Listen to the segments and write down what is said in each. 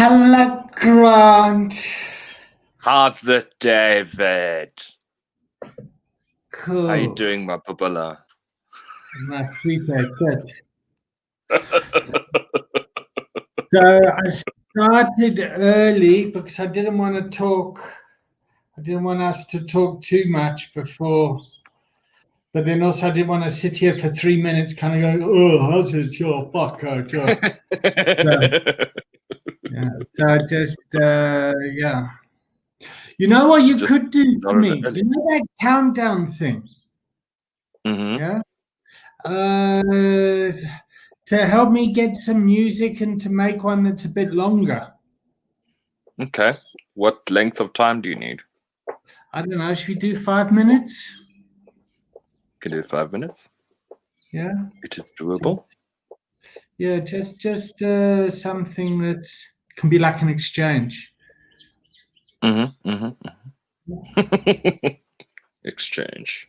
Hello, Grant. How's it, David? Cool. How you doing, my bubala? My sweetheart, good. So I started early because I didn't want to talk. I didn't want us to talk too much before. But then also I didn't want to sit here for 3 minutes kind of going, oh, how's it your fuck out? Yeah. So I just, yeah. You know what you Just could do for me? early. You know that countdown thing? Mm-hmm. Yeah. To help me get some music and to make one that's a bit longer. Okay. What length of time do you need? I don't know. Should we do 5 minutes? Can do 5 minutes. Yeah. It is doable. Yeah, just something that can be like an exchange. Mm-hmm. Mm-hmm. Exchange.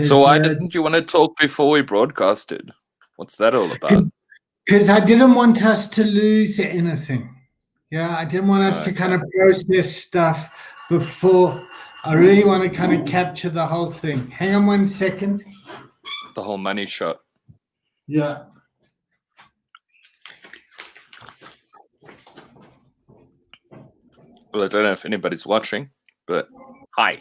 So why didn't you want to talk before we broadcasted? What's that all about? Because I didn't want us to lose anything. Yeah, I didn't want us to kind of process stuff before. I really want to kind of capture the whole thing. Hang on 1 second. The whole money shot. Yeah. Well, I don't know if anybody's watching, but hi.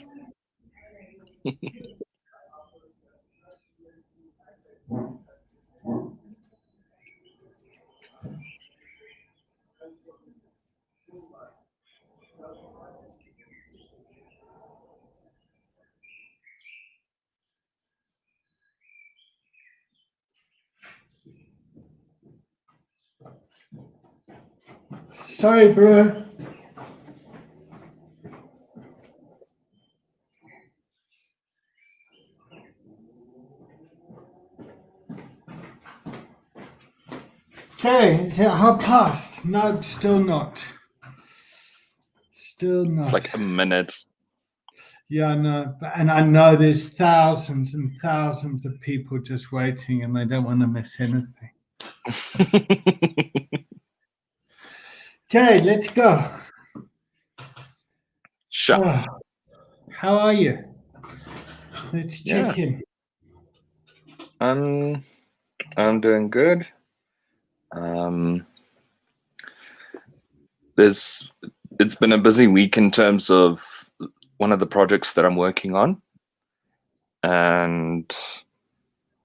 Sorry, bro. Okay, is it 1:30? No, still not. Still not. It's like a minute. Yeah, I know. And I know there's thousands and thousands of people just waiting and they don't want to miss anything. Okay, let's go. Sure. Oh, how are you? Let's check in. I'm doing good. It's been a busy week in terms of one of the projects that I'm working on, and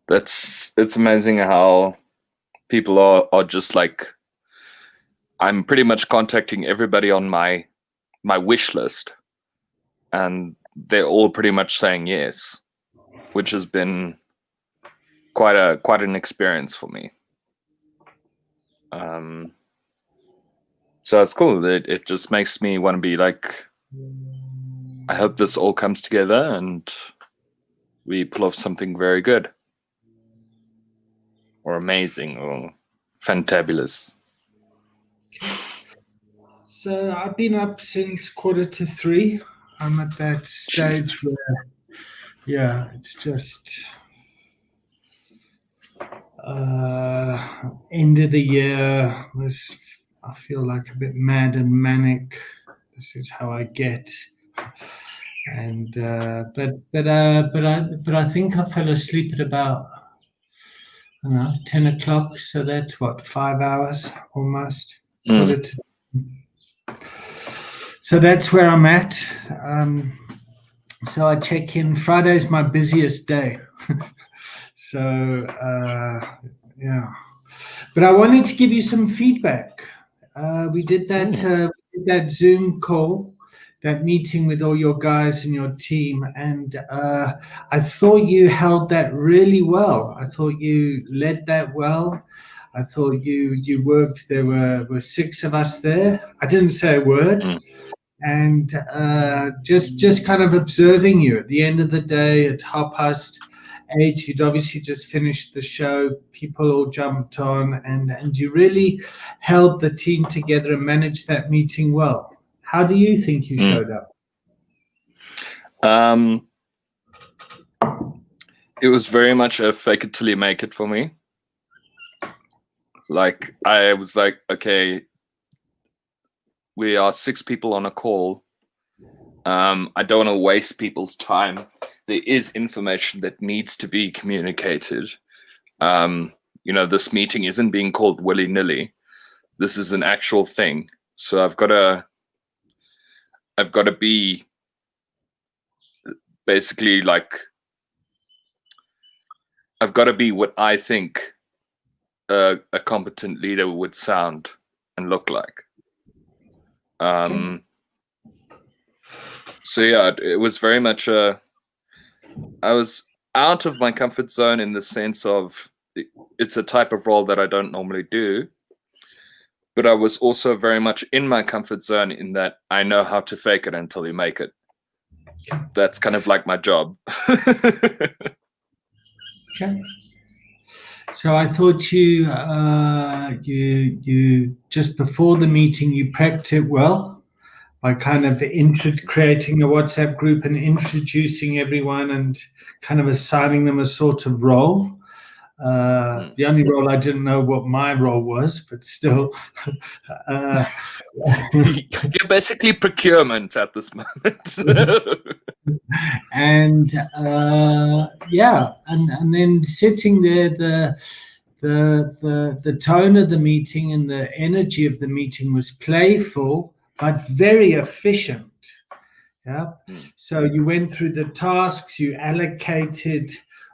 it's amazing how people are just like, I'm pretty much contacting everybody on my wish list, and they're all pretty much saying yes, which has been quite an experience for me. So it's cool. It just makes me want to be like, I hope this all comes together and we pull off something very good or amazing or fantabulous. So I've been up since 2:45. I'm at that stage where, yeah, it's just end of the year. I feel like a bit mad and manic. This is how I get. And but I think I fell asleep at about, I don't know, 10 o'clock. So that's what, 5 hours almost. So that's where I'm at. So I check in. Friday's my busiest day. So yeah. But I wanted to give you some feedback. We did that Zoom call, that meeting with all your guys and your team, and I thought you held that really well. I thought you led that well. I thought you worked. There were 6 of us there. I didn't say a word. And just kind of observing you. At the end of the day, at 8:30, you'd obviously just finished the show. People all jumped on, and you really held the team together and managed that meeting well. How do you think you showed up? It was very much a fake it till you make it for me. Like I was like, okay, we are 6 people on a call. I don't want to waste people's time. There is information that needs to be communicated. This meeting isn't being called willy-nilly. This is an actual thing. So I've got to be basically like, I've got to be what I think a competent leader would sound and look like. So yeah, it was very much I was out of my comfort zone in the sense of it's a type of role that I don't normally do. But I was also very much in my comfort zone in that I know how to fake it until you make it. That's kind of like my job. Okay. So I thought you just before the meeting you prepped it well by kind of creating a WhatsApp group and introducing everyone and kind of assigning them a sort of role. The only role I didn't know what my role was, but still. You're basically procurement at this moment. And and then sitting there, the tone of the meeting and the energy of the meeting was playful but very efficient. Yeah. So you went through the tasks, you allocated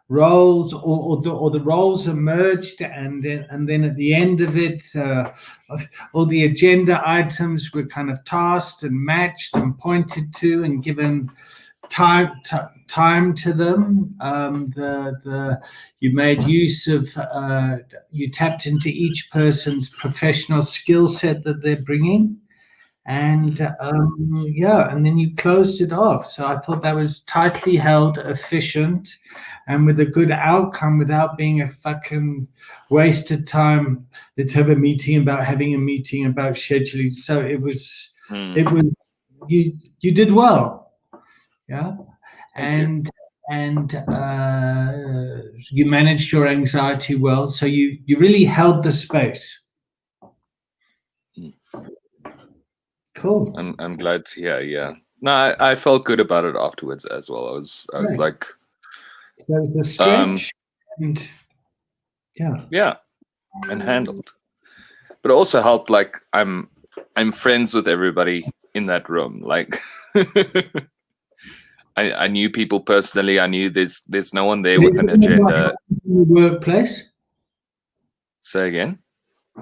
roles, or the roles emerged, and then at the end of it, all the agenda items were kind of tasked and matched and pointed to and given time to them. You made use of you tapped into each person's professional skill set that they're bringing. And and then you closed it off. So I thought that was tightly held, efficient, and with a good outcome without being a fucking wasted time. Let's have a meeting about having a meeting about scheduling. So it was you did well. Yeah. Thank And you managed your anxiety well. So you really held the space. Cool. I'm glad to hear. Yeah. No, I felt good about it afterwards as well. I was like, there was a stretch, and and handled. But it also helped. Like I'm friends with everybody in that room. Like I knew people personally. I knew there's no one there with an agenda. In the workplace. Say again.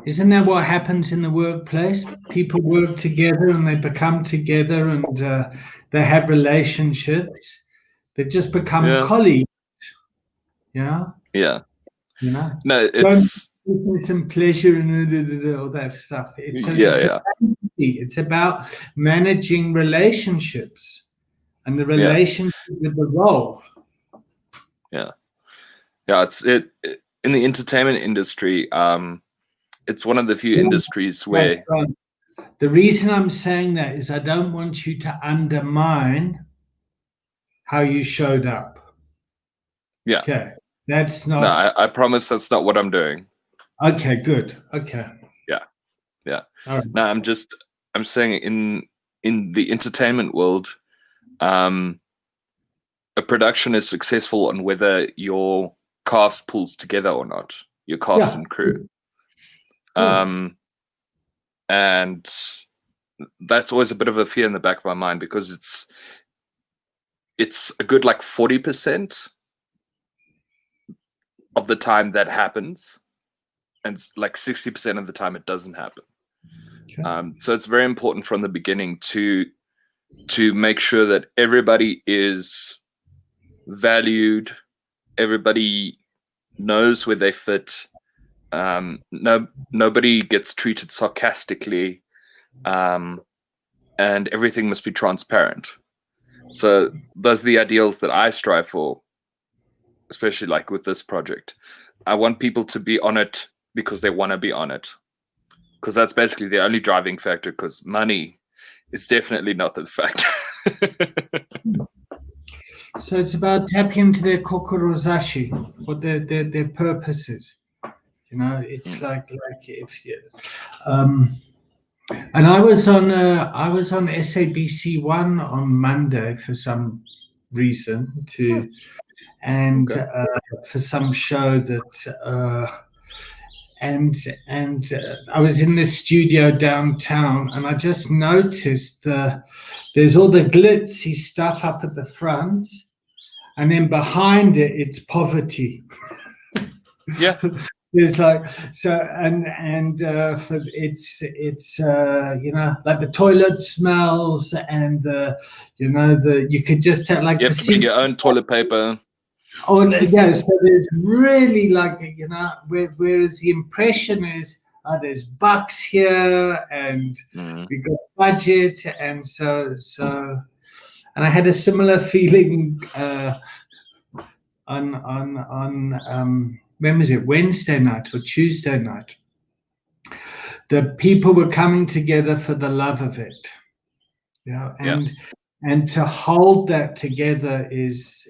Isn't that what happens in the workplace? People work together and they become together and they have relationships. They just become colleagues. Yeah. Yeah. You know. No, it's some pleasure and all that stuff. It's about managing relationships and the relationship with the role. Yeah. Yeah. It's in the entertainment industry. It's one of the few industries where the reason I'm saying that is I don't want you to undermine how you showed up. Yeah. Okay. That's not. No, I promise that's not what I'm doing. Okay, good. Okay. Yeah. Yeah. All right. No, I'm saying in the entertainment world, a production is successful on whether your cast pulls together or not, your cast and crew. And that's always a bit of a fear in the back of my mind because it's a good like 40% of the time that happens, and like 60% of the time it doesn't happen. Okay. So it's very important from the beginning to make sure that everybody is valued, everybody knows where they fit. Nobody gets treated sarcastically, and everything must be transparent. So those are the ideals that I strive for, especially like with this project. I want people to be on it because they want to be on it, because that's basically the only driving factor, because money is definitely not the factor. So it's about tapping into their kokorozashi, what their purposes. It's like if you, and I was on SABC One on Monday for some reason and Okay. for some show that and I was in this studio downtown, and I just noticed there's all the glitzy stuff up at the front, and then behind it, it's poverty. Yeah. It's like so, and for it's like the toilet smells, and you could just tell like You have the to bring seats. your own toilet paper. Oh yeah, so there's really like whereas the impression is there's bucks here and we got budget, and so and I had a similar feeling on when was it, Wednesday night or Tuesday night. The people were coming together for the love of it, and to hold that together is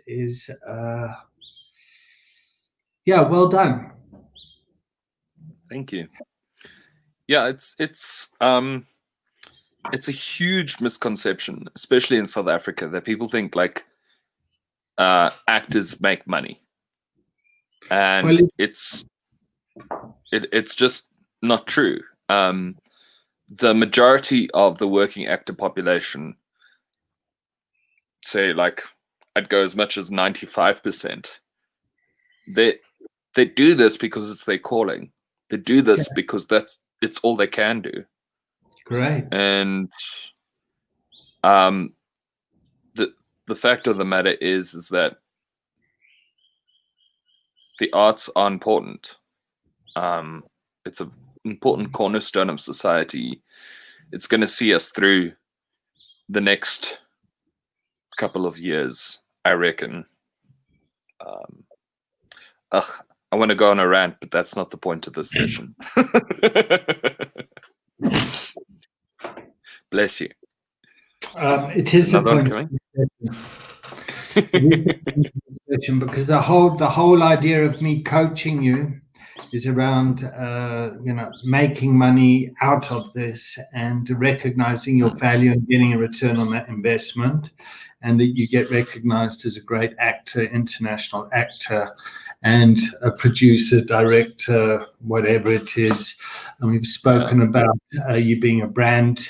well done. Thank you. Yeah, it's a huge misconception, especially in South Africa, that people think like actors make money, and it's just not true. The majority of the working actor population, say like I'd go as much as 95%, they do this because it's their calling. They do this because it's all they can do. Great. And the fact of the matter is that the arts are important. It's an important cornerstone of society. It's going to see us through the next couple of years, I reckon. I want to go on a rant, but that's not the point of this session. Bless you. It is another one coming. Because the whole idea of me coaching you is around making money out of this and recognizing your value and getting a return on that investment, and that you get recognized as a great actor, international actor, and a producer, director, whatever it is. And we've spoken about you being a brand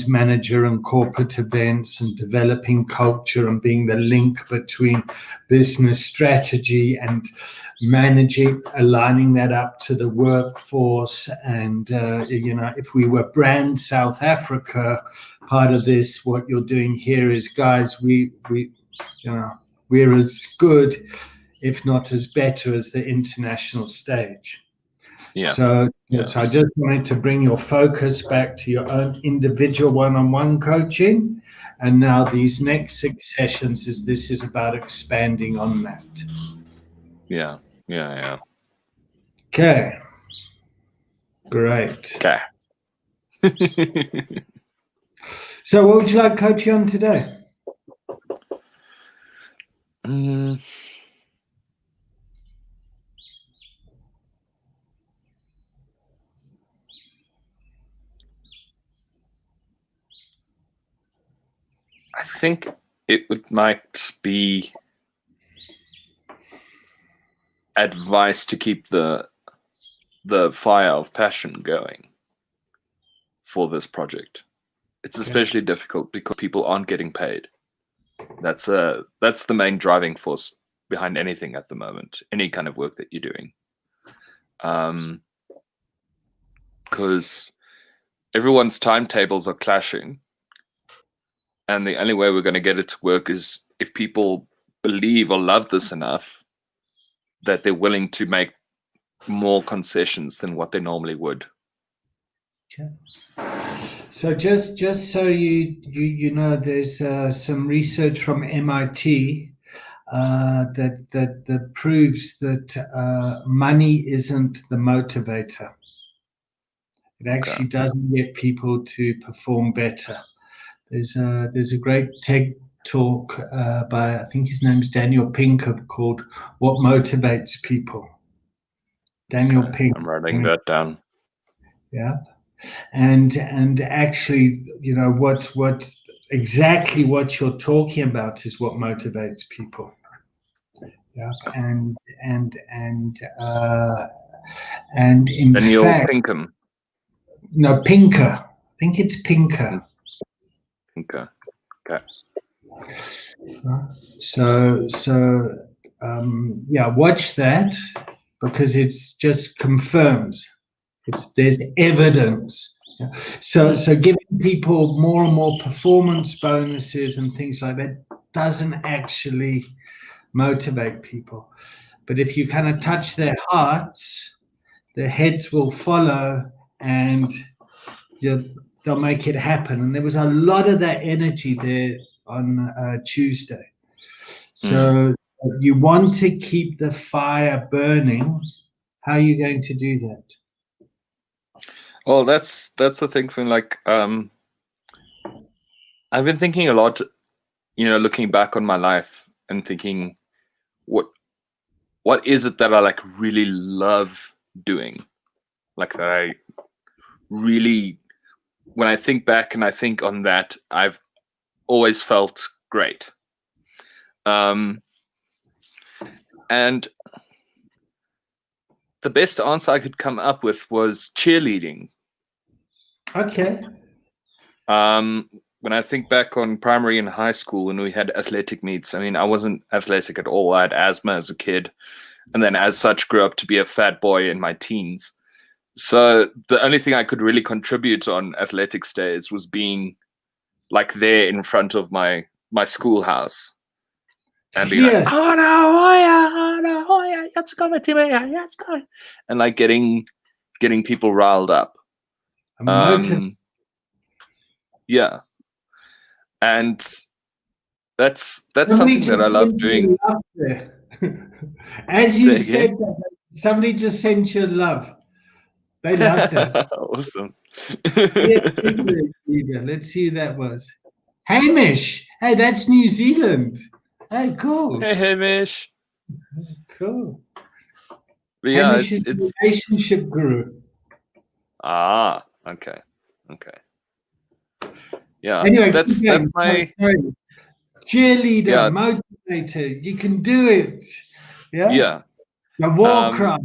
manager and corporate events and developing culture and being the link between business strategy and managing, aligning that up to the workforce. And if we were brand South Africa, part of this, what you're doing here is, guys, we're as good, if not as better, as the international stage. So I just wanted to bring your focus back to your own individual one-on-one coaching, and now these next 6 sessions is about expanding on that. Yeah. Okay. Great. Okay. So what would you like coaching on today? I think it might be advice to keep the fire of passion going for this project. It's especially difficult because people aren't getting paid. That's the main driving force behind anything at the moment, any kind of work that you're doing. Because everyone's timetables are clashing. And the only way we're going to get it to work is if people believe or love this enough that they're willing to make more concessions than what they normally would. Okay. So just so you know, there's some research from MIT that proves that money isn't the motivator. It actually doesn't get people to perform better. There's a great TED talk by, I think his name's Daniel Pink, called "What Motivates People," Daniel Okay, Pink. I'm writing that down. Yeah. And actually, you know, what exactly what you're talking about is what motivates people. Yeah. And in Daniel fact, Pinkham. no, Pinker. I think it's Pinker. Okay. Okay. Yeah, watch that because it's just confirms. There's evidence. Yeah. So giving people more and more performance bonuses and things like that doesn't actually motivate people. But if you kind of touch their hearts, their heads will follow, and they'll make it happen. And there was a lot of that energy there on Tuesday. So you want to keep the fire burning. How are you going to do that? Well, that's the thing for me. Like, I've been thinking a lot, you know, looking back on my life and thinking, what is it that I like really love doing? Like that I really, when I think back and I think on that, I've always felt great. And the best answer I could come up with was cheerleading. Okay. When I think back on primary and high school when we had athletic meets, I mean, I wasn't athletic at all. I had asthma as a kid, and then as such grew up to be a fat boy in my teens. So the only thing I could really contribute on athletics days was being like there in front of my schoolhouse and be like, oh no, let's go, let's go, and like getting people riled up. Yeah, and that's something that I love doing. As you said that, somebody just sent you love. They loved it. Awesome. Let's see who that was. Hamish. Hey, that's New Zealand. Hey, cool. Hey, Hamish. Cool. But yeah, Hamish is a relationship guru. Ah, okay. Yeah. Anyway, that's my cheerleader, motivator. You can do it. Yeah. Yeah. The war cry.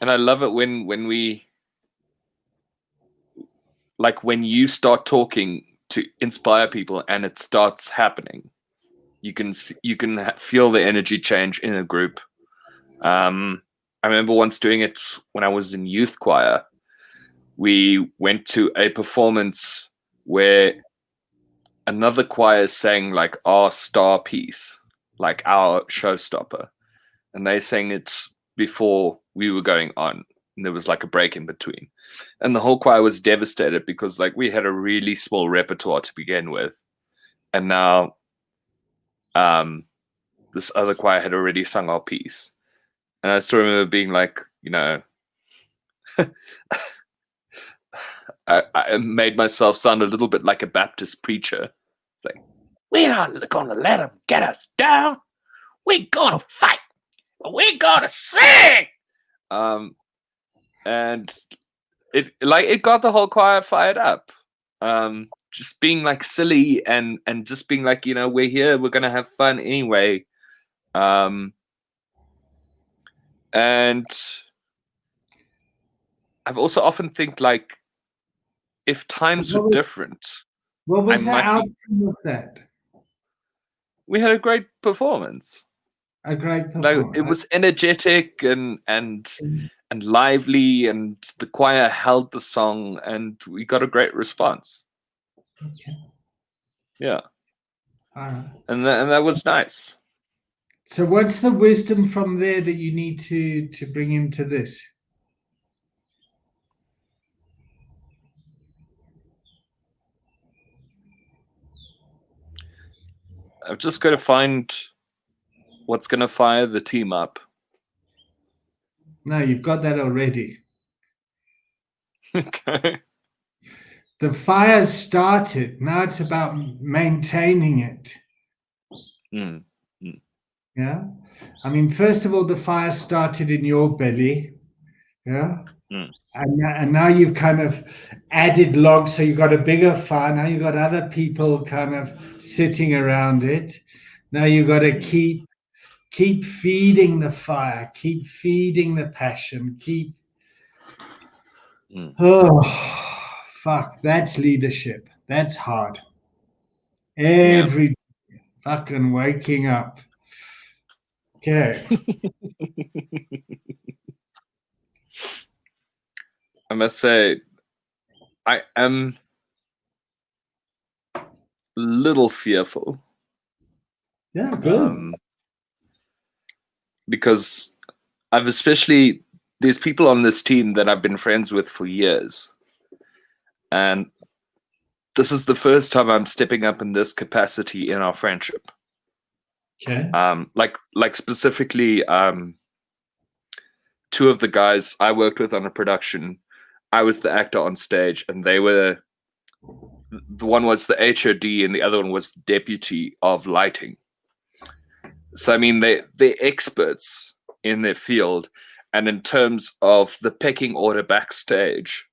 And I love it when we, like, when you start talking to inspire people and it starts happening, you can feel the energy change in a group. I remember once doing it when I was in youth choir. We went to a performance where another choir sang like our star piece, like our showstopper, and they sang it before we were going on, and there was like a break in between, and the whole choir was devastated because like we had a really small repertoire to begin with, and now this other choir had already sung our piece, and I still remember being like, you know, I made myself sound a little bit like a Baptist preacher. It's like, we're not gonna let them get us down. We're gonna fight. We're gonna sing. And it got the whole choir fired up. Just being like silly and just being like, you know, we're here, we're gonna have fun anyway. And I've also often think like, if times were different, what was the outcome of that? We had a great performance. A great performance. Like, it was energetic and lively, and the choir held the song, and we got a great response. Okay. Yeah. And that was nice. So what's the wisdom from there that you need to bring into this? I've just got to find what's going to fire the team up. No, you've got that already. Okay. The fire started. Now it's about maintaining it. Yeah. I mean, first of all, the fire started in your belly. Yeah. Mm. And now you've kind of added logs, so you've got a bigger fire. Now you've got other people kind of sitting around it. Now you've got to keep feeding the fire, keep feeding the passion, keep. Mm. Oh, fuck! That's leadership. That's hard. Every day, fucking waking up. Okay. I must say, I am a little fearful. Yeah, good. Because there's people on this team that I've been friends with for years. And this is the first time I'm stepping up in this capacity in our friendship. Okay. Like specifically, two of the guys I worked with on a production, I was the actor on stage, and the one was the HOD and the other one was deputy of lighting. So I mean, they're experts in their field, and in terms of the pecking order backstage,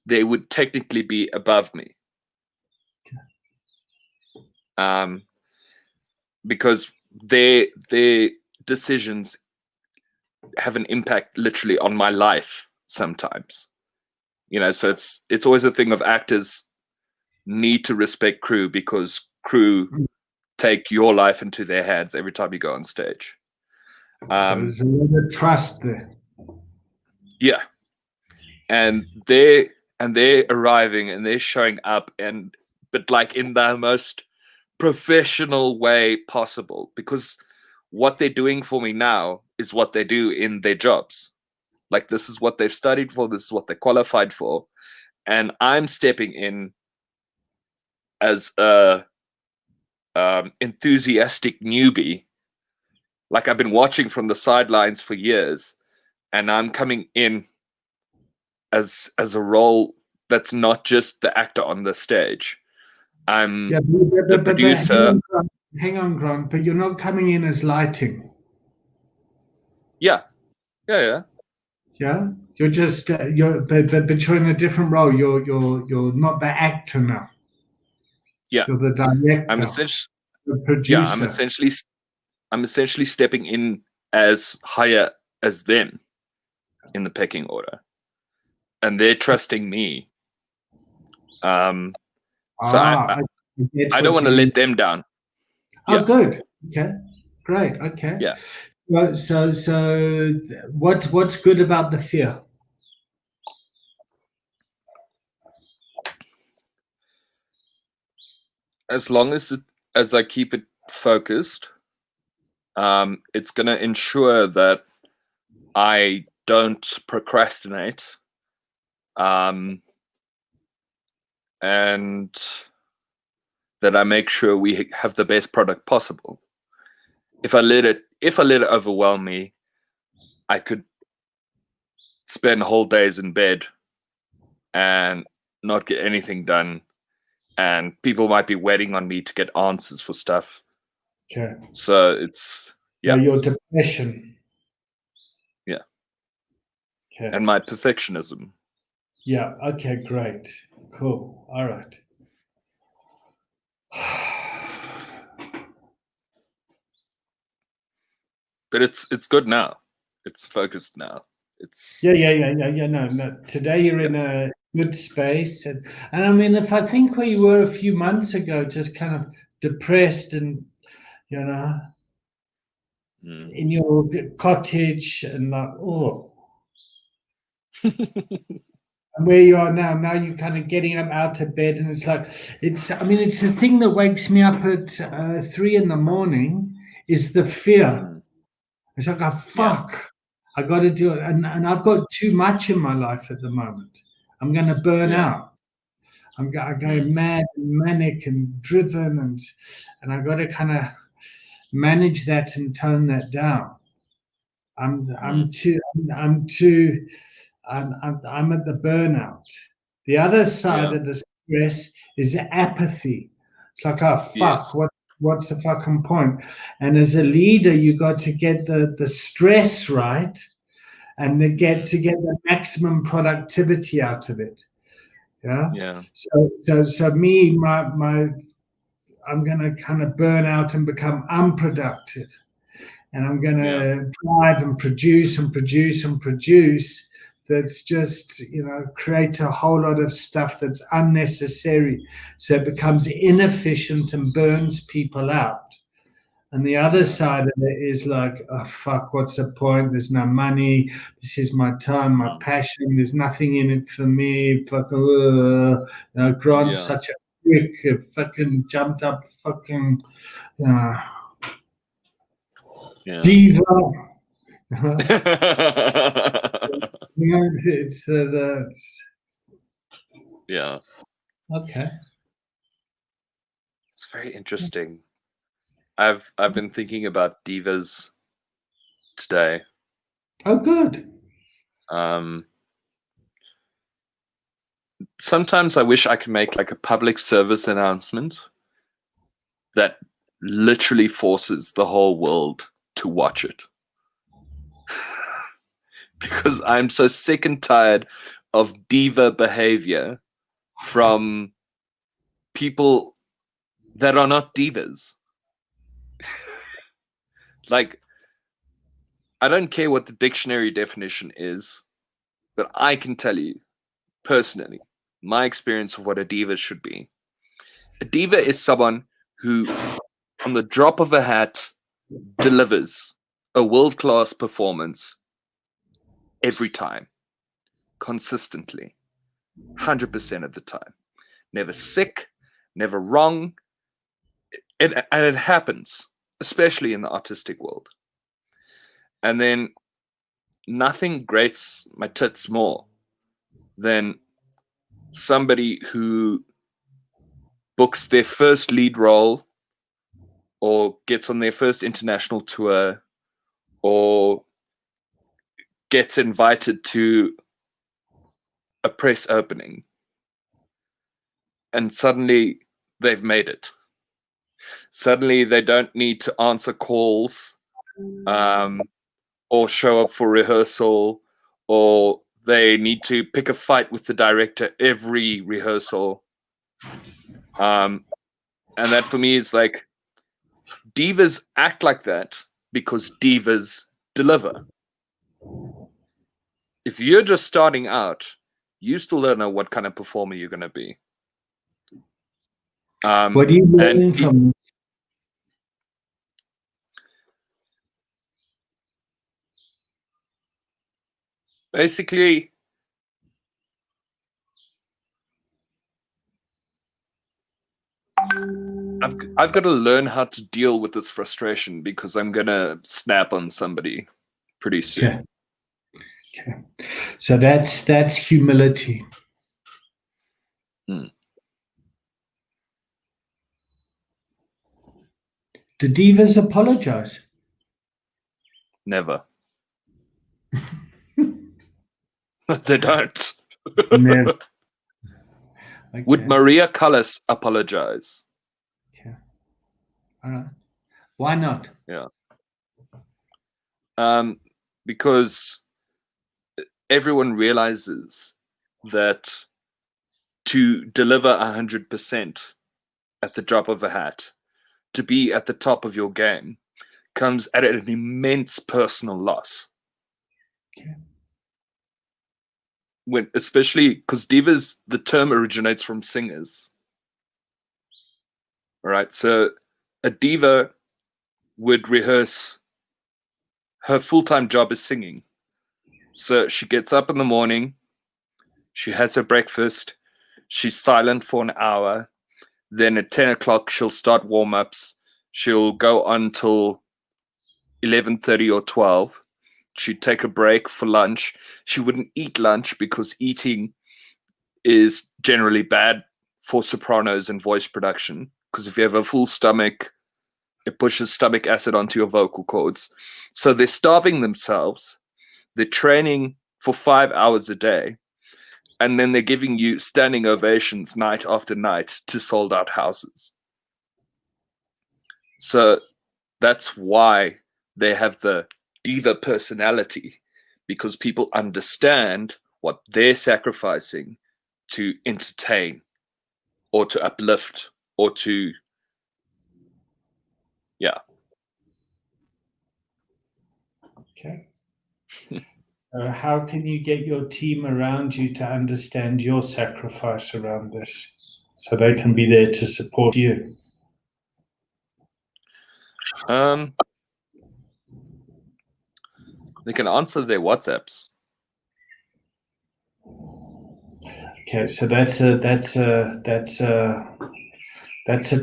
they would technically be above me. Because their decisions have an impact literally on my life sometimes. So it's always a thing of actors need to respect crew, because crew take your life into their hands every time you go on stage. There's a lot of trust there. Yeah. And they're arriving and they're showing up, but like in the most professional way possible, because what they're doing for me now is what they do in their jobs. Like, this is what they've studied for, this is what they're qualified for, and I'm stepping in as a enthusiastic newbie. Like, I've been watching from the sidelines for years, and I'm coming in as a role that's not just the actor on the stage. I'm the producer. Hang on, Grant, but you're not coming in as lighting. Yeah. Yeah, you're just but you're in a different role. You're not the actor now. Yeah, you're the director. The producer. I'm essentially stepping in as higher as them in the pecking order, and they're trusting me. So I don't want to let them down. Oh, yeah. Good. Okay, great. Okay. Yeah. Well, so what's good about the fear? As long as I keep it focused, it's going to ensure that I don't procrastinate, and that I make sure we have the best product possible. If I let it overwhelm me, I could spend whole days in bed and not get anything done, and people might be waiting on me to get answers for stuff. Okay. So it's your depression. Yeah. Okay. And my perfectionism. Yeah. Okay. Great. Cool. All right. But it's good now. It's focused now. It's No. Today you're in a good space, and I mean, if I think where you were a few months ago, just kind of depressed and in your cottage and like, oh. And where you are now you're kind of getting up out of bed, and it's like, it's the thing that wakes me up at 3 a.m. is the fear. It's like, oh, fuck, I got to do it, and I've got too much in my life at the moment. I'm going to burn out. I'm going mad and manic and driven, and I've got to kind of manage that and tone that down. I'm at the burnout. The other side of the stress is apathy. It's like, oh, fuck, what's the fucking point? And as a leader, you got to get the stress right and they get to get the maximum productivity out of it. Yeah. Yeah. So me, I'm going to kind of burn out and become unproductive, and I'm going to drive and produce and produce and produce. That's just, create a whole lot of stuff that's unnecessary. So it becomes inefficient and burns people out. And the other side of it is like, oh, fuck, what's the point? There's no money. This is my time, my passion. There's nothing in it for me. Fucking, Grant's such a prick. Fucking jumped up, fucking diva. It's yeah. Okay. It's very interesting. I've been thinking about divas today. Oh, good. Sometimes I wish I could make like a public service announcement that literally forces the whole world to watch it. Because I'm so sick and tired of diva behavior from people that are not divas. Like, I don't care what the dictionary definition is, but I can tell you personally my experience of what a diva should be. A diva is someone who, on the drop of a hat, delivers a world-class performance every time, consistently, 100% of the time. Never sick, never wrong. And it happens, especially in the artistic world. And then nothing grates my tits more than somebody who books their first lead role or gets on their first international tour or gets invited to a press opening and suddenly they've made it. Suddenly they don't need to answer calls or show up for rehearsal, or they need to pick a fight with the director every rehearsal. And that for me is like, divas act like that because divas deliver. If you're just starting out, you still don't know what kind of performer you're going to be. What do you learn from? Basically, I've got to learn how to deal with this frustration because I'm going to snap on somebody pretty soon. Okay. So that's humility. Hmm. Do divas apologize? Never. They don't. Never. Okay. Would Maria Callas apologize? Okay. All right. Why not? Yeah. Because everyone realizes that to deliver 100% at the drop of a hat, to be at the top of your game, comes at an immense personal loss. Okay. Especially because divas, the term originates from singers. All right, so a diva would rehearse. Her full-time job is singing. So she gets up in the morning, she has her breakfast, she's silent for an hour, then at 10 o'clock she'll start warm-ups, she'll go on till 11:30 or 12. She'd take a break for lunch. She wouldn't eat lunch because eating is generally bad for sopranos and voice production, because if you have a full stomach, it pushes stomach acid onto your vocal cords. So they're starving themselves. They're training for 5 hours a day. And then they're giving you standing ovations night after night to sold out houses. So that's why they have the diva personality, because people understand what they're sacrificing to entertain or to uplift or to, yeah. Okay. So how can you get your team around you to understand your sacrifice around this so they can be there to support you? They can answer their WhatsApps. Okay, so that's a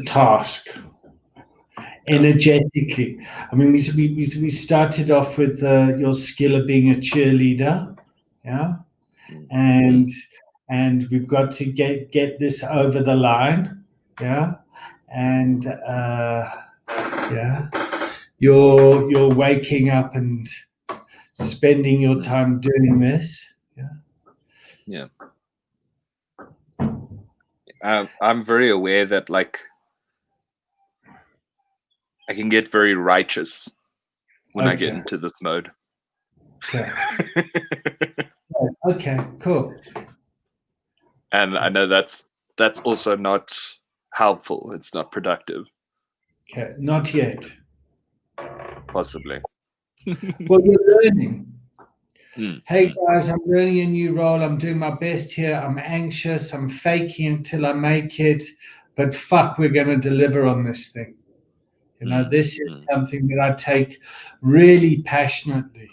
task. Energetically, I mean, we started off with your skill of being a cheerleader, yeah, and we've got to get this over the line, yeah, and yeah, you're waking up and spending your time doing this, yeah. I'm very aware that like I can get very righteous when I get into this mode. Okay. Okay, cool. And I know that's also not helpful. It's not productive. Okay, not yet. Possibly. Well, you're learning. Hey guys, I'm learning a new role. I'm doing my best here. I'm anxious. I'm faking until I make it. But fuck, we're going to deliver on this thing. You know, this is something that I take really passionately.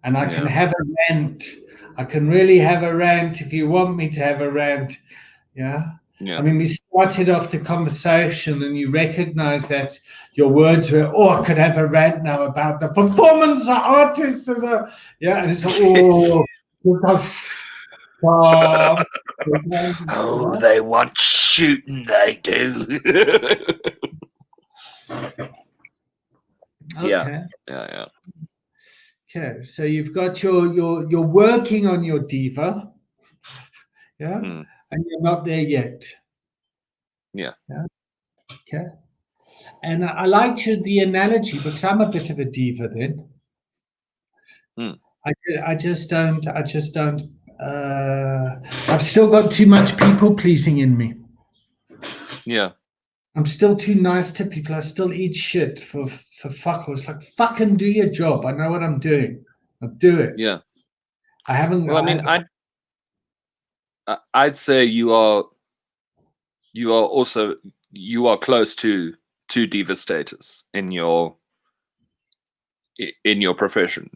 And I can have a rant. I can really have a rant if you want me to have a rant. Yeah. I mean, we started off the conversation and you recognize that your words were, oh, I could have a rant now about the performance artists. Yeah, and it's oh, they want shooting, they do. Okay. Yeah. Okay, so you've got you're working on your diva. Yeah. And you're not there yet. Yeah. Okay. And I liked the analogy because I'm a bit of a diva then. I just don't. I've still got too much people pleasing in me. Yeah. I'm still too nice to people. I still eat shit for fuckers. Like, fucking do your job. I know what I'm doing. I'll do it. Yeah. I haven't. Well, I mean, I'd say you are close to diva status in your profession.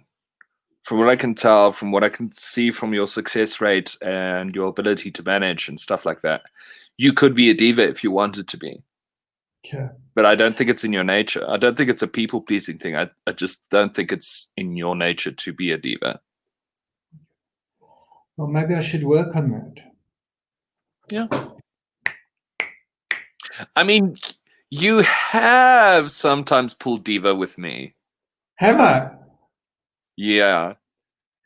From what I can tell, from what I can see from your success rate and your ability to manage and stuff like that, you could be a diva if you wanted to be. Okay. But I don't think it's in your nature. I don't think it's a people-pleasing thing. I just don't think it's in your nature to be a diva. Well, maybe I should work on that. Yeah. I mean, you have sometimes pulled diva with me. Have I? Yeah.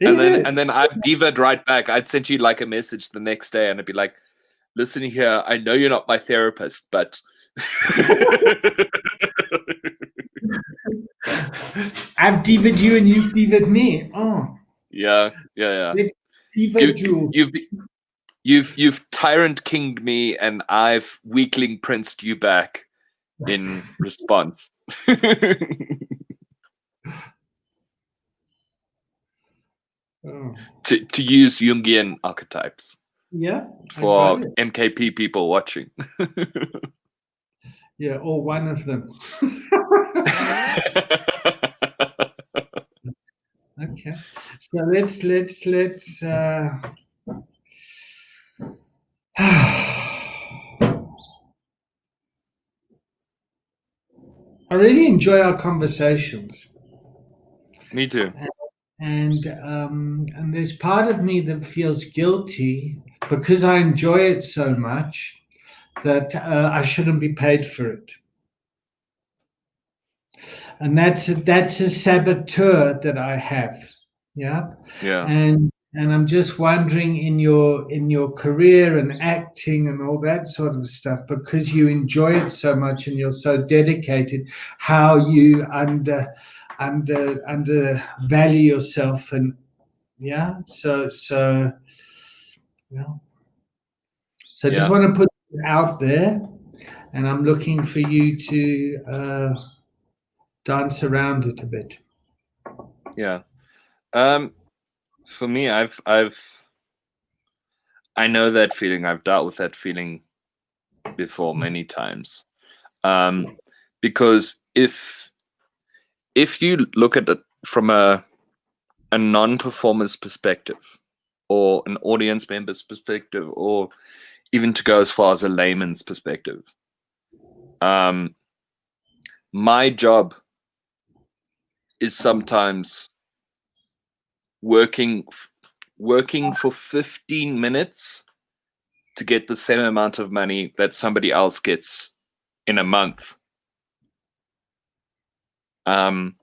And then I've divaed right back. I'd sent you like a message the next day and I'd be like, listen here, I know you're not my therapist, but I've divaed you and you've divaed me. Oh. Yeah. You've tyrant kinged me and I've weakling princed you back in response. To use Jungian archetypes. Yeah. For MKP people watching. Yeah, or one of them. Okay. So let's I really enjoy our conversations. Me too. And there's part of me that feels guilty because I enjoy it so much that I shouldn't be paid for it. And that's a saboteur that I have. Yeah. And I'm just wondering in your career and acting and all that sort of stuff, because you enjoy it so much and you're so dedicated, how you undervalue yourself, and so I just want to put it out there, and I'm looking for you to dance around it a bit. Yeah. For me, I know that feeling. I've dealt with that feeling before many times. Because if you look at it from a non-performer's perspective, or an audience member's perspective, or even to go as far as a layman's perspective, my job is sometimes working for 15 minutes to get the same amount of money that somebody else gets in a month. And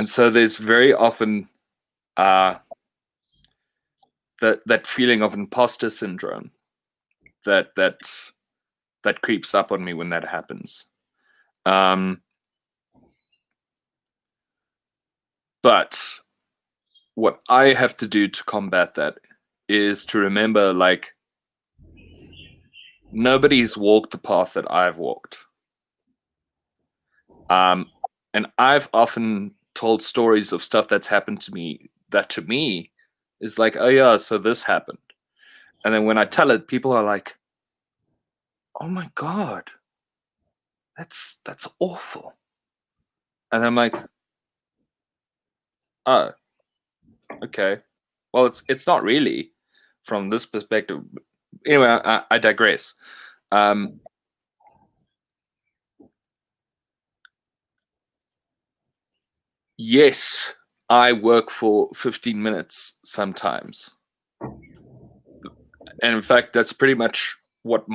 so there's very often that feeling of imposter syndrome that creeps up on me when that happens. But what I have to do to combat that is to remember, like, nobody's walked the path that I've walked. And I've often told stories of stuff that's happened to me that to me is like, oh yeah, so this happened. And then when I tell it, people are like, oh my God, that's awful. And I'm like, oh, okay. Well, it's not really from this perspective. Anyway, I digress. Yes, I work for 15 minutes sometimes. And in fact, that's pretty much what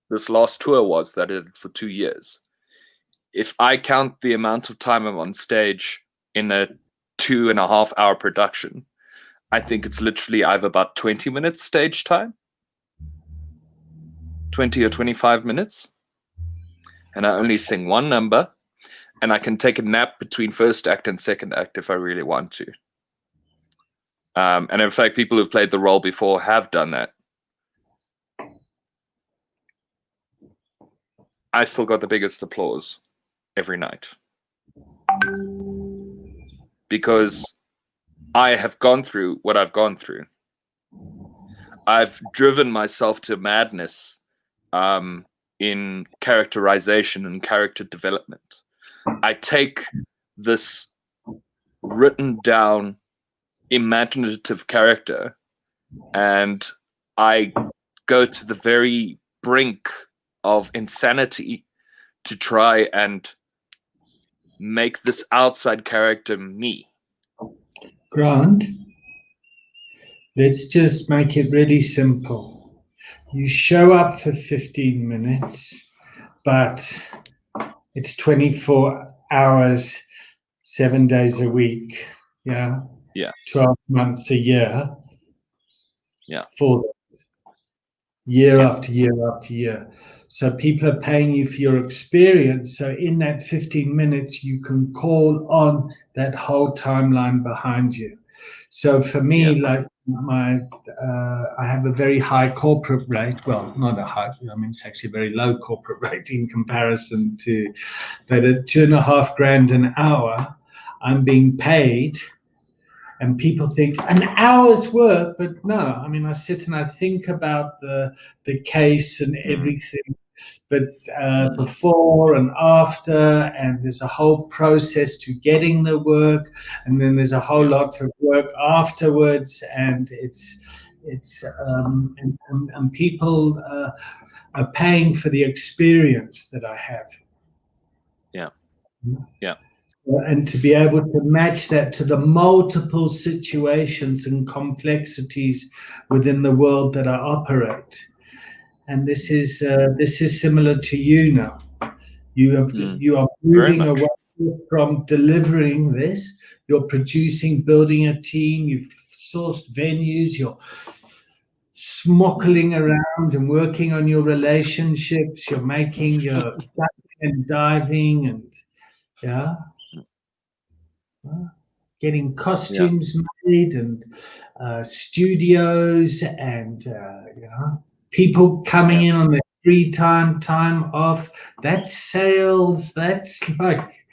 this last tour was that I did for 2 years. If I count the amount of time I'm on stage in a 2.5 hour production, I think it's literally I have about 20 minutes stage time, 20 or 25 minutes. And I only sing one number, and I can take a nap between first act and second act if I really want to. And in fact, people who've played the role before have done that. I still got the biggest applause every night. Because I have gone through what I've gone through. I've driven myself to madness in characterization and character development. I take this written down imaginative character and I go to the very brink of insanity to try and make this outside character me. Grant, let's just make it really simple. You show up for 15 minutes, but it's 24 hours, 7 days a week. Yeah. 12 months a year. Yeah. For year after year after year. So people are paying you for your experience. So in that 15 minutes, you can call on that whole timeline behind you. So for me, like I have a very high corporate rate. Well, not a high, I mean, it's actually a very low corporate rate in comparison to, but at $2,500 an hour, I'm being paid. And people think an hour's work, but no, I mean, I sit and I think about the case and everything, but before and after, and there's a whole process to getting the work, and then there's a whole lot of work afterwards, and and people are paying for the experience that I have. Yeah. And to be able to match that to the multiple situations and complexities within the world that I operate. And this is similar to you now. You are moving away from delivering this. You're producing, building a team. You've sourced venues. You're smockling around and working on your relationships. You're making your ducking and diving and Getting costumes made and studios and people coming in on their free time off. That's sales. That's like,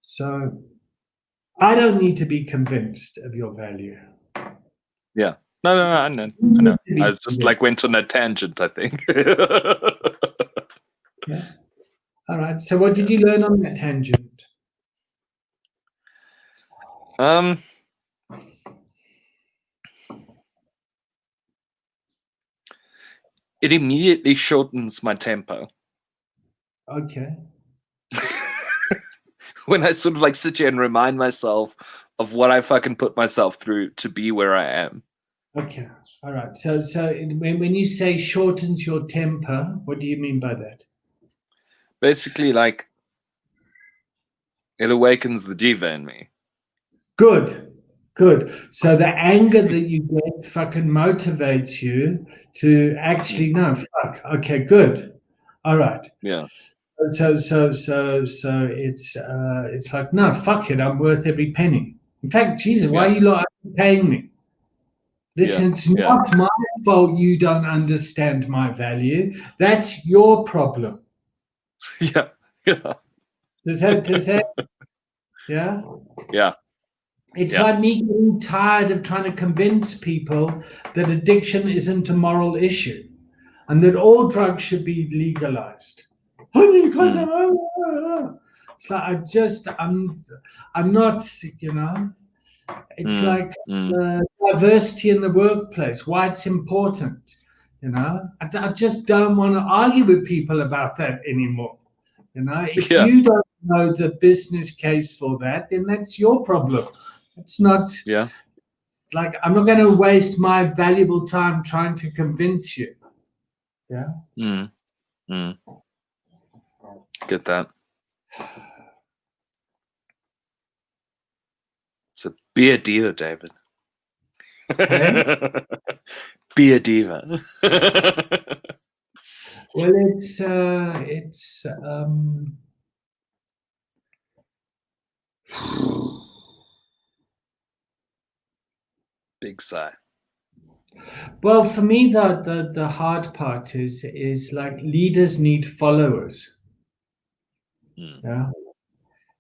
So I don't need to be convinced of your value. Yeah. No, I know. I just like went on a tangent, I think. Yeah. All right. So what did you learn on that tangent? It immediately shortens my tempo. Okay. When I sort of like sit here and remind myself of what I fucking put myself through to be where I am. Okay. All right. So when you say shortens your temper, what do you mean by that? Basically, like, it awakens the diva in me. Good. So the anger that you get fucking motivates you to actually no fuck. Okay, good. All right. Yeah. So it's like no fuck it. I'm worth every penny. In fact, Jesus, why are you lot paying me? Listen, it's not my fault you don't understand my value. That's your problem. Yeah. Does that yeah? Yeah. It's like me getting tired of trying to convince people that addiction isn't a moral issue and that all drugs should be legalized. It's like I'm not, it's like diversity in the workplace, why it's important. I just don't want to argue with people about that anymore. If you don't know the business case for that, then that's your problem. It's not like I'm not going to waste my valuable time trying to convince you. Yeah. Get that. So be a diva, David. Okay. Be a diva. Well, it's big sigh. Well, for me, the hard part is like leaders need followers. Yeah.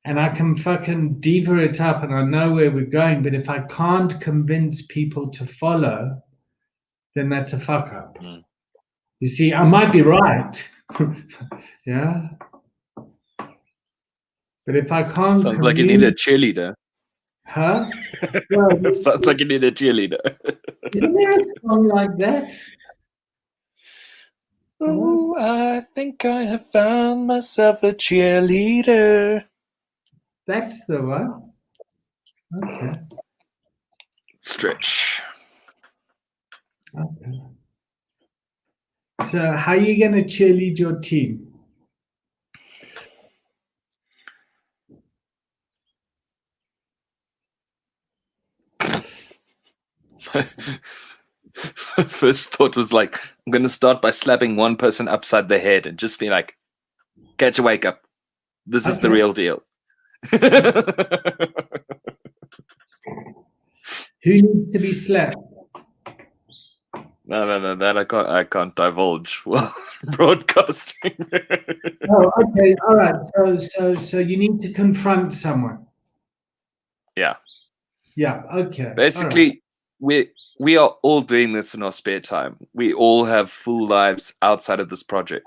And I can fucking diva it up and I know where we're going, but if I can't convince people to follow, then that's a fuck up. You see, I might be right. Yeah. But if I can't Sounds like you need a cheerleader. Huh? Well, sounds like you need a cheerleader. Isn't there a song like that? Oh, I think I have found myself a cheerleader. That's the one. Okay. Stretch. Okay. So how are you going to cheerlead your team? First thought was like, I'm going to start by slapping one person upside the head and just be like, catch a wake up. This is the real deal. Who needs to be slapped? No, that I can't divulge while broadcasting. Oh, okay, all right. So you need to confront someone. Yeah. Yeah. Okay. Basically, we are all doing this in our spare time. We all have full lives outside of this project,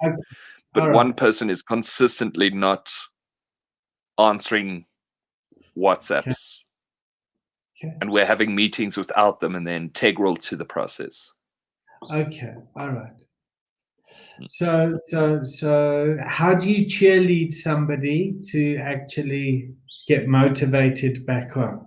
but one person is consistently not answering WhatsApps, and we're having meetings without them, and they're integral to the process. Okay. All right. So how do you cheerlead somebody to actually get motivated back on?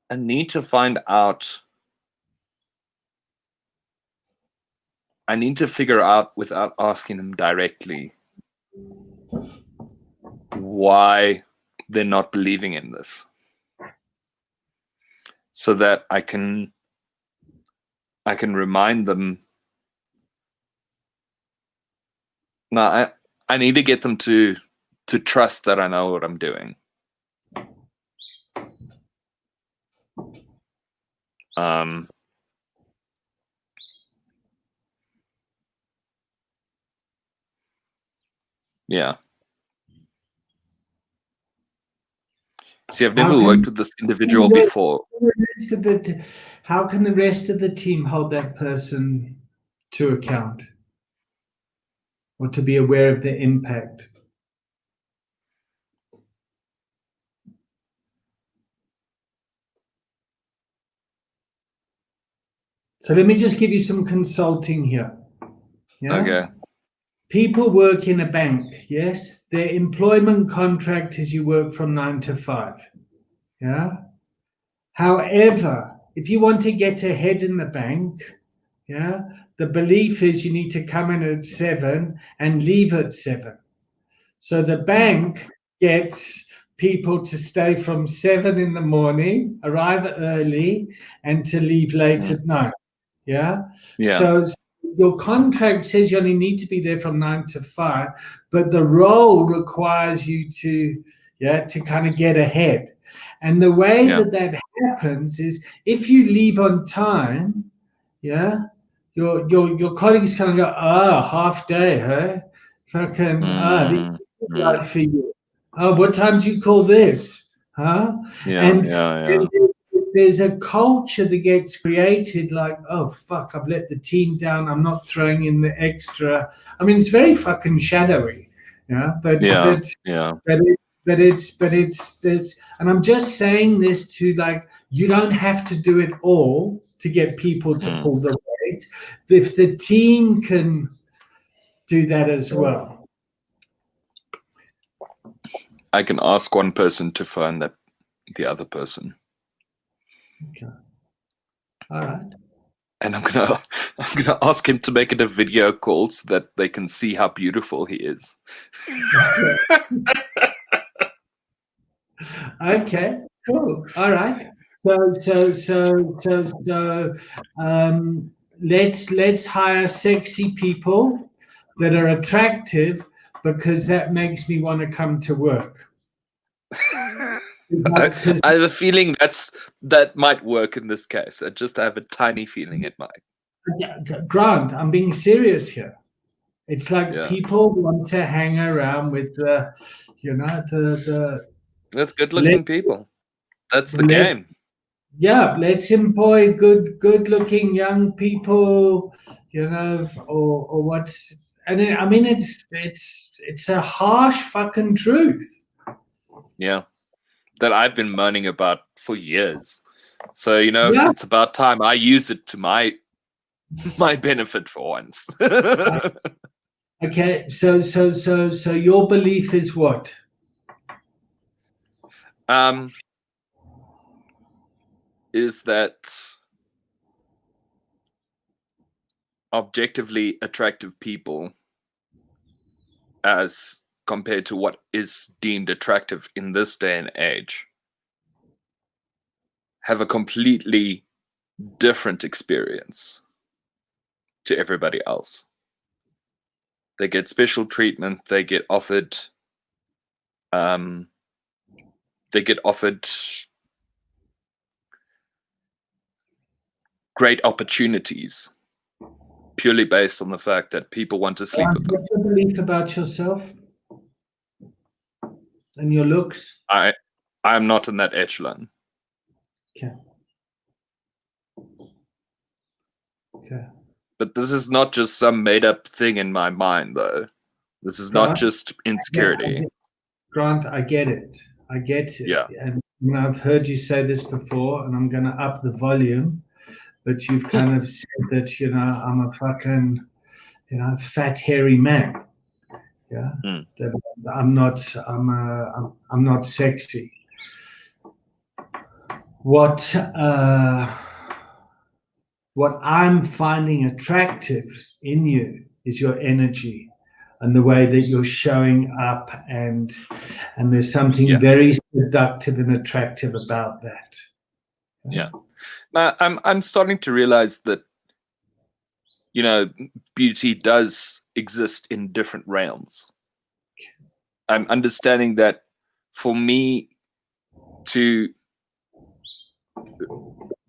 I need to find out. I need to figure out, without asking them directly, why they're not believing in this. so that I can remind them. No, I need to get them to trust that I know what I'm doing. Yeah. See, I've never worked with this individual before. How can the rest of the team hold that person to account or to be aware of the impact? So let me just give you some consulting here. Yeah? Okay. People work in a bank, yes? Their employment contract is you work from 9 to 5. Yeah? However, if you want to get ahead in the bank, yeah, the belief is you need to come in at 7 and leave at 7. So the bank gets people to stay from 7 in the morning, arrive early, and to leave late at night. Yeah. Yeah. So your contract says you only need to be there from 9 to 5, but the role requires you to kind of get ahead. And the way that happens is if you leave on time, yeah, your colleagues kind of go, half day, huh? Fucking right for you. Oh, what time do you call this? Huh? And there's a culture that gets created like, oh fuck, I've let the team down, I'm not throwing in the extra. I mean, it's very fucking shadowy. But it's and I'm just saying this to, like, you don't have to do it all to get people to pull the weight. If the team can do that as well. I can ask one person to phone the other person. Okay. All right. And I'm gonna ask him to make it a video call so that they can see how beautiful he is. Okay, cool. All right. So let's hire sexy people that are attractive, because that makes me want to come to work. I have a feeling that might work in this case. I just have a tiny feeling it might. Grant, I'm being serious here. It's like people want to hang around with the with good-looking people. That's the game. Yeah, let's employ good-looking young people, or what's. And I mean, it's a harsh fucking truth. Yeah, that I've been moaning about for years. So it's about time I use it to my benefit for once. Okay, so your belief is what? Is that objectively attractive people, as compared to what is deemed attractive in this day and age, have a completely different experience to everybody else. They get special treatment. They get offered great opportunities purely based on the fact that people want to sleep with them. What's your belief about yourself and your looks? I'm not in that echelon. Okay. But this is not just some made-up thing in my mind, though. This is not just insecurity. Grant, I get it. I get it. Yeah. And I've heard you say this before, and I'm going to up the volume. But you've kind of said that, I'm a fucking, fat, hairy man. Yeah. That I'm not sexy. What I'm finding attractive in you is your energy and the way that you're showing up, and there's something very seductive and attractive about that. Yeah. Now, I'm starting to realize that, you know, beauty does exist in different realms. I'm understanding that for me to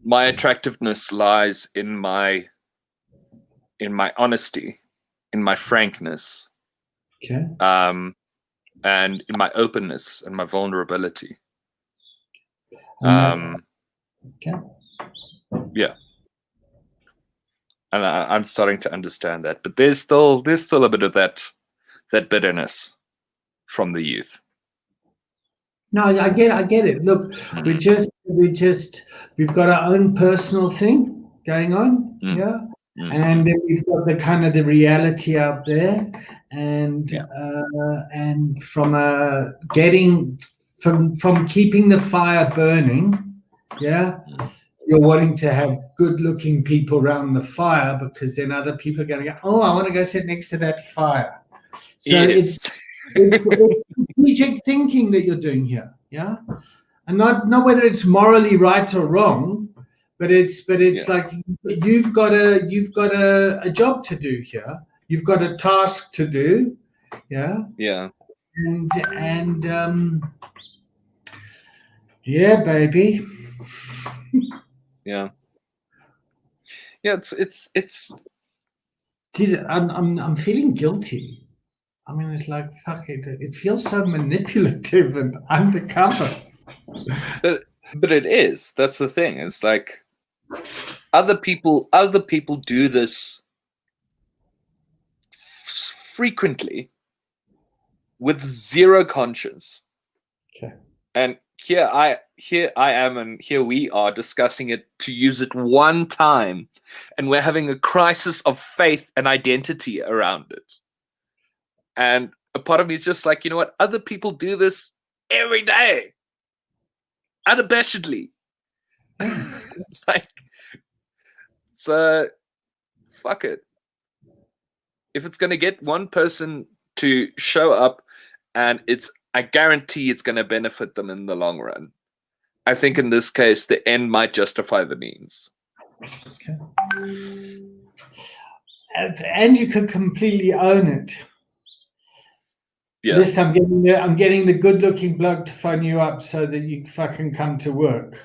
my attractiveness lies in my honesty, in my frankness, Okay. and in my openness and my vulnerability. And okay. Yeah, and I'm starting to understand that, but there's still a bit of that bitterness from the youth. No, I get it. Look, we've got our own personal thing going on, yeah, and then we've got the kind of the reality out there, and from keeping the fire burning, yeah. You're wanting to have good-looking people around the fire because then other people are going to go, oh, I want to go sit next to that fire. So Yes. it's strategic thinking that you're doing here, yeah, and not whether it's morally right or wrong, but it's like you've got a job to do here. You've got a task to do, yeah, and yeah, baby. Yeah. It's. Geez, I'm feeling guilty. I mean, it's like fuck it. It feels so manipulative and undercover. But it is. That's the thing. It's like other people do this frequently with zero conscience. Okay. And here I am, and here we are discussing it to use it one time, and we're having a crisis of faith and identity around it. And a part of me is just like, you know what? Other people do this every day, unabashedly. Like, so fuck it. If it's gonna get one person to show up, and I guarantee it's going to benefit them in the long run. I think in this case, the end might justify the means. Okay. And you could completely own it. Yeah. Listen, I'm getting the good-looking bloke to phone you up so that you fucking come to work.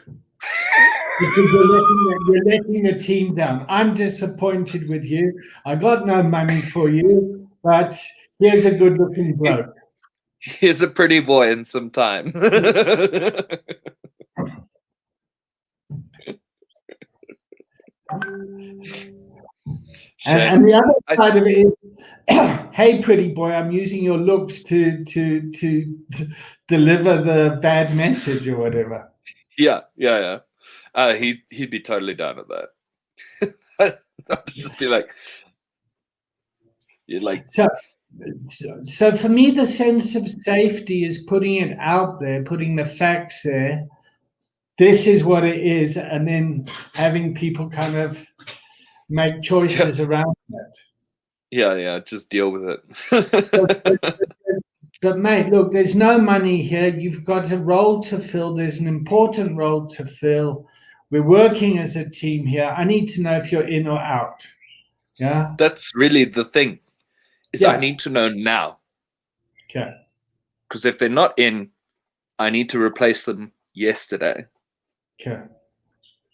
Because you're letting the team down. I'm disappointed with you. I got no money for you, but here's a good-looking bloke. Here's a pretty boy in some time. And the other side of it is, hey, pretty boy, I'm using your looks to deliver the bad message or whatever. Yeah. He'd be totally down with that. I'd just be like, you're like. So for me, the sense of safety is putting it out there, putting the facts there. This is what it is, and then having people kind of make choices around that. Yeah, just deal with it. But mate, look, there's no money here. You've got a role to fill. There's an important role to fill. We're working as a team here. I need to know if you're in or out. Yeah. That's really the thing. I need to know now. Okay. Because if they're not in, I need to replace them yesterday. Okay.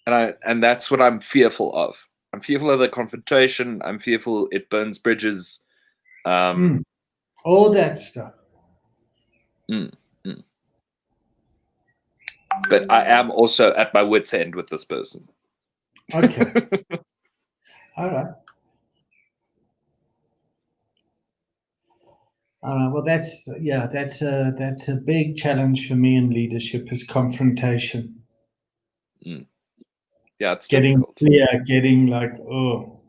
And that's what I'm fearful of. I'm fearful of the confrontation. I'm fearful it burns bridges. All that stuff. But I am also at my wit's end with this person. Okay. All right. Well, that's a big challenge for me in leadership is confrontation. Yeah, it's getting difficult. clear, getting like, oh.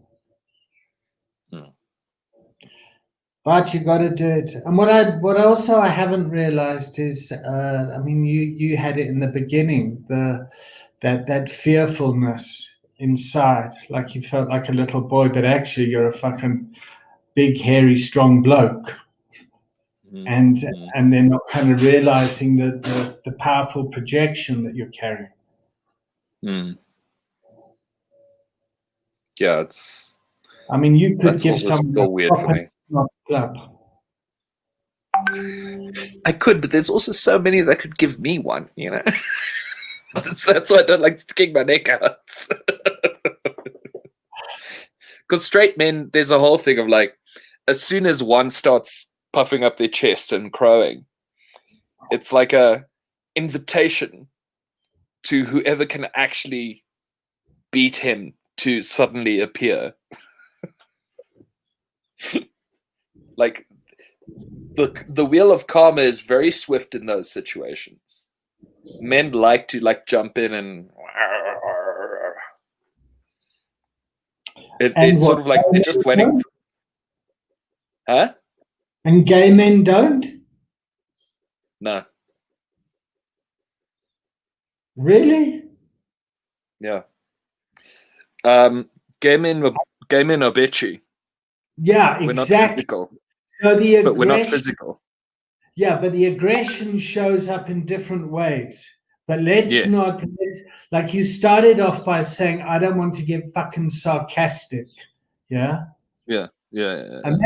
But you got to do it. And what also I haven't realized is, I mean, you had it in the beginning, that fearfulness inside, like you felt like a little boy, but actually you're a fucking big, hairy, strong bloke. And then not kind of realizing the powerful projection that you're carrying. Mm. Yeah, it's I mean, you could that's give also someone still a weird for proper me. club. I could, but there's also so many that could give me one, you know? That's why I don't like sticking my neck out. Because straight men, there's a whole thing of like, as soon as one starts puffing up their chest and crowing, it's like a invitation to whoever can actually beat him to suddenly appear. Like the wheel of karma is very swift in those situations. Men like to like jump in and And it's what? sort of like they're just waiting. Huh? And gay men don't? No. Really? Yeah. Gay men are bitchy. Yeah, We're not exactly. physical, So the but we're not aggression, physical. yeah, but the aggression shows up in different ways. But let's Yes. not, like you started off by saying, I don't want to get fucking sarcastic. Yeah. Yeah. Yeah. And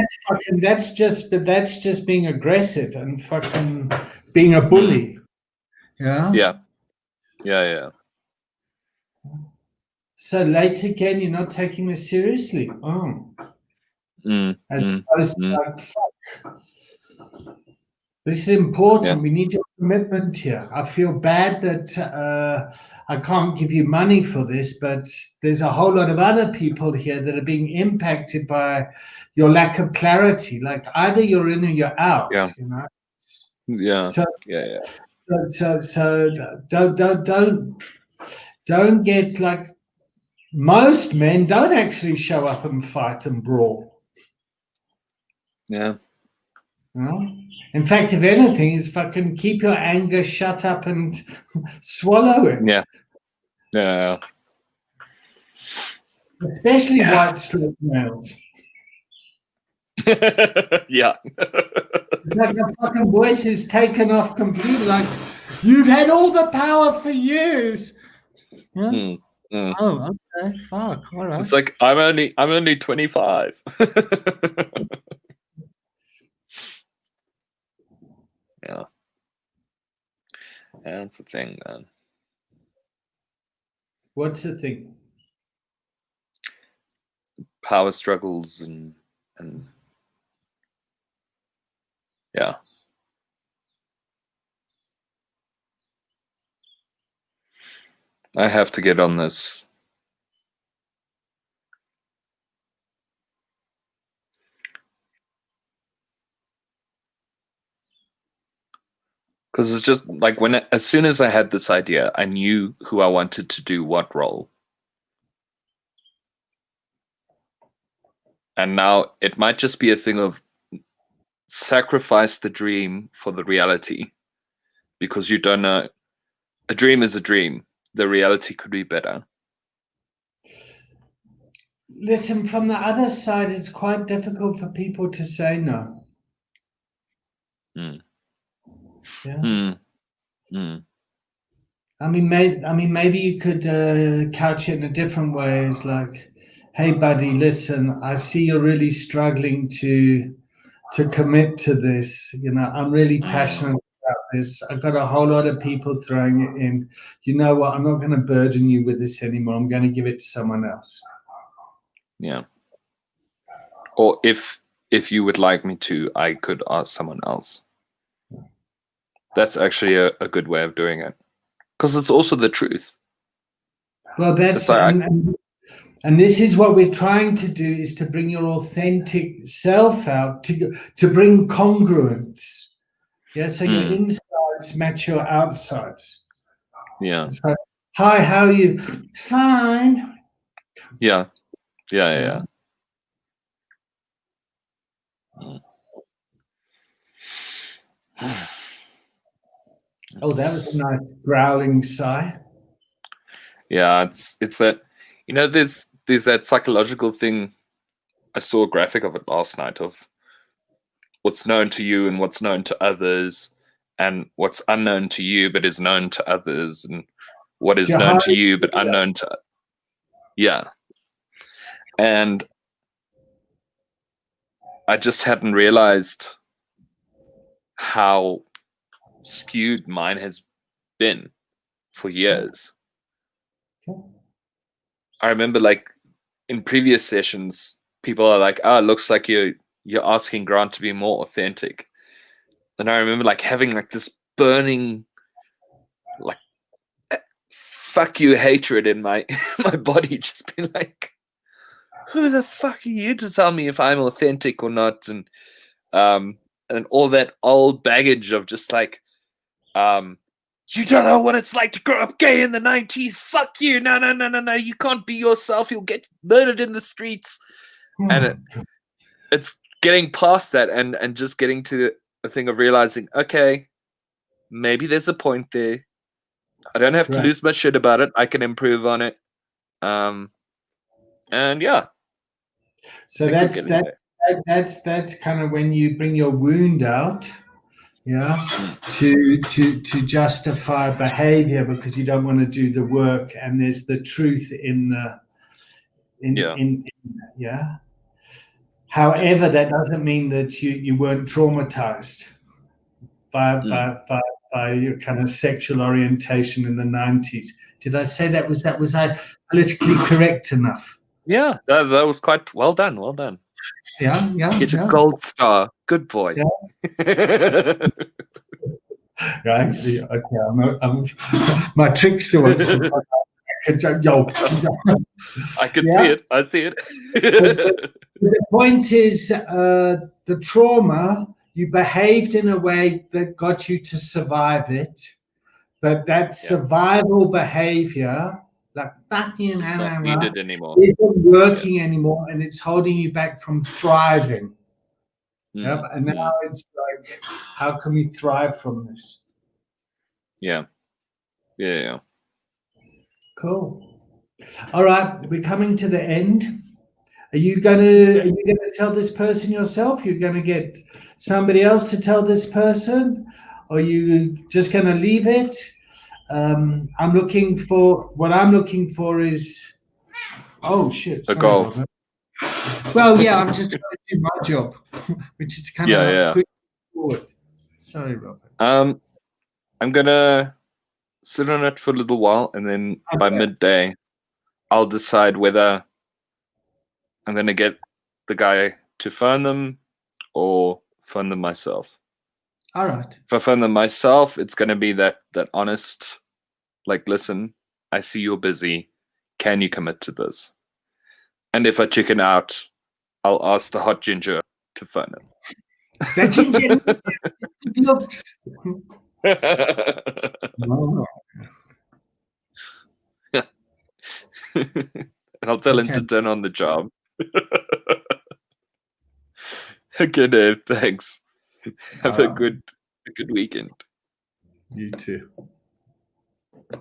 that's just being aggressive and fucking being a bully. Yeah. Yeah. Yeah. So late again, you're not taking this seriously. Oh, Mm, as mm, opposed to mm. like, fuck. This is important. Yeah. We need your commitment here. I feel bad that I can't give you money for this, but there's a whole lot of other people here that are being impacted by your lack of clarity. Like either you're in or you're out. Yeah. You know. Yeah. So Yeah. so don't get like most men don't actually show up and fight and brawl. Yeah. You know? In fact, if anything, is fucking keep your anger shut up and swallow it. Yeah. Yeah. Especially white straight males. Yeah. Like the fucking voice is taken off completely. Like you've had all the power for years. Yeah. Oh, okay. Fuck. All right. It's like I'm only 25. Yeah. That's the thing, man. What's the thing? Power struggles and yeah. I have to get on this. Because it's just like as soon as I had this idea, I knew who I wanted to do what role. And now it might just be a thing of sacrifice the dream for the reality, because you don't know. A dream is a dream. The reality could be better. Listen, from the other side, it's quite difficult for people to say no. Mm. Yeah. Mm. Mm. I mean, maybe you could couch it in a different way. It's like, hey, buddy, listen, I see you're really struggling to commit to this. You know, I'm really passionate about this. I've got a whole lot of people throwing it in. You know what? I'm not going to burden you with this anymore. I'm going to give it to someone else. Yeah. Or if you would like me to, I could ask someone else. That's actually a good way of doing it, because it's also the truth. Well, that's and this is what we're trying to do, is to bring your authentic self out, to bring congruence. Yeah, so your insides match your outsides. Yeah. Like, hi, how are you? Fine. Yeah. Yeah. Oh, that was a nice growling sigh. Yeah, it's that, you know, there's that psychological thing. I saw a graphic of it last night, of what's known to you and what's known to others, and what's unknown to you but is known to others, and what is known to you but unknown to, yeah. And I just hadn't realized how skewed mine has been for years. I remember, like, in previous sessions, people are like, "Oh, it looks like you're asking Grant to be more authentic." And I remember, like, having like this burning, like, fuck you hatred in my my body, just being like, "Who the fuck are you to tell me if I'm authentic or not?" And all that old baggage of just like, you don't know what it's like to grow up gay in the 90s. Fuck you. No. You can't be yourself. You'll get murdered in the streets. And it's getting past that and just getting to the thing of realizing, okay, maybe there's a point there. I don't have to lose my shit about it. I can improve on it. And yeah. So that's kind of when you bring your wound out, to justify behavior because you don't want to do the work, and there's the truth in However, that doesn't mean that you weren't traumatized by your kind of sexual orientation in the 90s. Did I say that? Was I politically correct enough? Yeah, that was quite well done. Well done. Yeah. Get a gold star. Good boy. Yeah. Right. Yeah, okay. I'm my trickster was. I can see it. I see it. The point is, the trauma, you behaved in a way that got you to survive it, but that survival behavior, like fucking not needed anymore, isn't working anymore, and it's holding you back from thriving. Yep. And now it's like, how can we thrive from this? Yeah. Cool. All right, we're coming to the end. Are you gonna tell this person yourself? You're gonna get somebody else to tell this person? Or are you just gonna leave it? I'm looking for is, oh shit. A goal. Robert. Well, yeah, I'm just trying to do my job, which is kind of quick forward. Sorry, Robert. I'm gonna sit on it for a little while, and then by midday, I'll decide whether I'm gonna get the guy to phone them or phone them myself. All right. If I phone them myself, it's gonna be that honest, like, listen, I see you're busy. Can you commit to this? And if I chicken out, I'll ask the hot ginger to phone him. That ginger looks. And I'll tell him to turn on the job. Okay, Dave, thanks. Have a good weekend. You too.